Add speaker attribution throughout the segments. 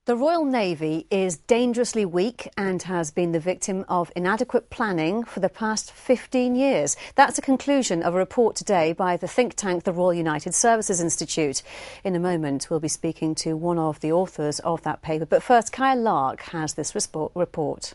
Speaker 1: The Royal Navy is dangerously weak and has been the victim of inadequate planning for the past 15 years. That's a conclusion of a report today by the think tank, the Royal United Services Institute. In a moment, we'll be speaking to one of the authors of that paper. But first, Kaya Lark has this report.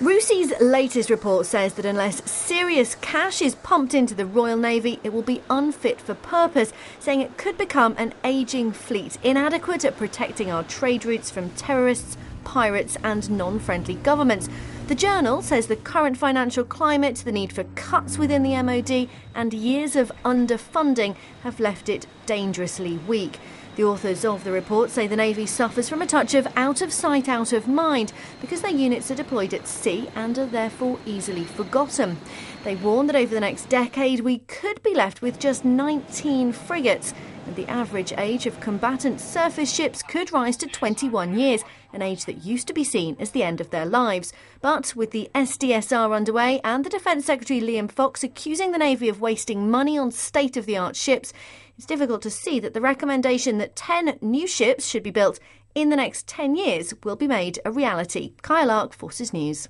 Speaker 2: RUSI's latest report says that unless serious cash is pumped into the Royal Navy, it will be unfit for purpose, saying it could become an ageing fleet, inadequate at protecting our trade routes from terrorists, pirates and non-friendly governments. The Journal says the current financial climate, the need for cuts within the MOD and years of underfunding have left it dangerously weak. The authors of the report say the Navy suffers from a touch of out of sight, out of mind because their units are deployed at sea and are therefore easily forgotten. They warn that over the next decade we could be left with just 19 frigates, and the average age of combatant surface ships could rise to 21 years, an age that used to be seen as the end of their lives. But with the SDSR underway and the Defence Secretary Liam Fox accusing the Navy of wasting money on state-of-the-art ships, it's difficult to see that the recommendation that 10 new ships should be built in the next 10 years will be made a reality. Kaya Lark, Forces News.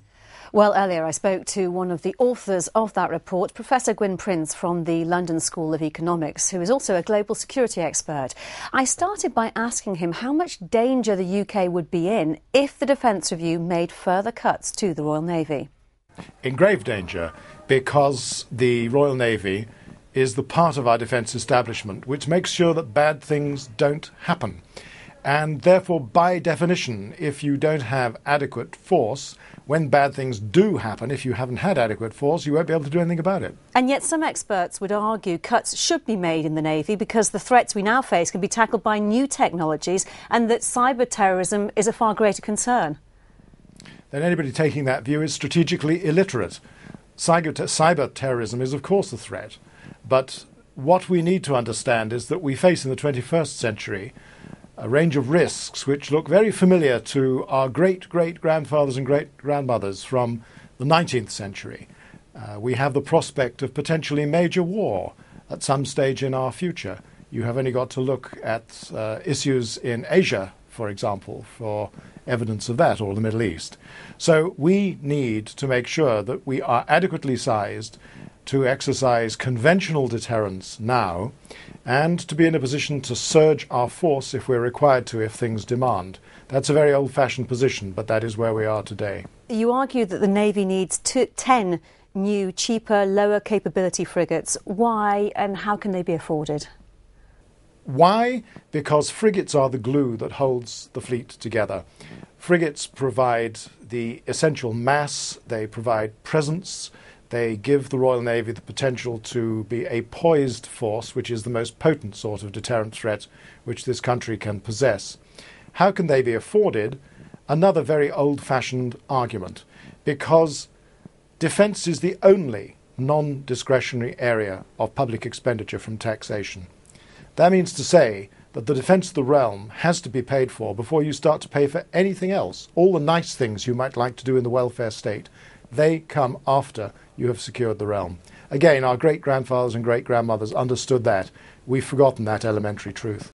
Speaker 1: Well, earlier I spoke to one of the authors of that report, Professor Gwyn Prince from the London School of Economics, who is also a global security expert. I started by asking him how much danger the UK would be in if the Defence Review made further cuts to the Royal Navy.
Speaker 3: In grave danger, because the Royal Navy is the part of our defence establishment which makes sure that bad things don't happen. And therefore, by definition, if you don't have adequate force, when bad things do happen, if you haven't had adequate force, you won't be able to do anything about it.
Speaker 1: And yet some experts would argue cuts should be made in the Navy because the threats we now face can be tackled by new technologies and that cyber terrorism is a far greater concern.
Speaker 3: Then anybody taking that view is strategically illiterate. Cyber terrorism is, of course, a threat. But what we need to understand is that we face in the 21st century a range of risks which look very familiar to our great-great-grandfathers and great-grandmothers from the 19th century. We have the prospect of potentially major war at some stage in our future. You have only got to look at issues in Asia, for example, for evidence of that, or the Middle East. So we need to make sure that we are adequately sized to exercise conventional deterrence now and to be in a position to surge our force if we're required to, if things demand. That's a very old-fashioned position, but that is where we are today.
Speaker 1: You argue that the Navy needs 10 new, cheaper, lower capability frigates. Why and how can they be afforded?
Speaker 3: Why? Because frigates are the glue that holds the fleet together. Frigates provide the essential mass, they provide presence, they give the Royal Navy the potential to be a poised force, which is the most potent sort of deterrent threat which this country can possess. How can they be afforded? Another very old-fashioned argument, because defence is the only non-discretionary area of public expenditure from taxation. That means to say that the defence of the realm has to be paid for before you start to pay for anything else. All the nice things you might like to do in the welfare state, they come after you have secured the realm. Again, our great-grandfathers and great-grandmothers understood that. We've forgotten that elementary truth.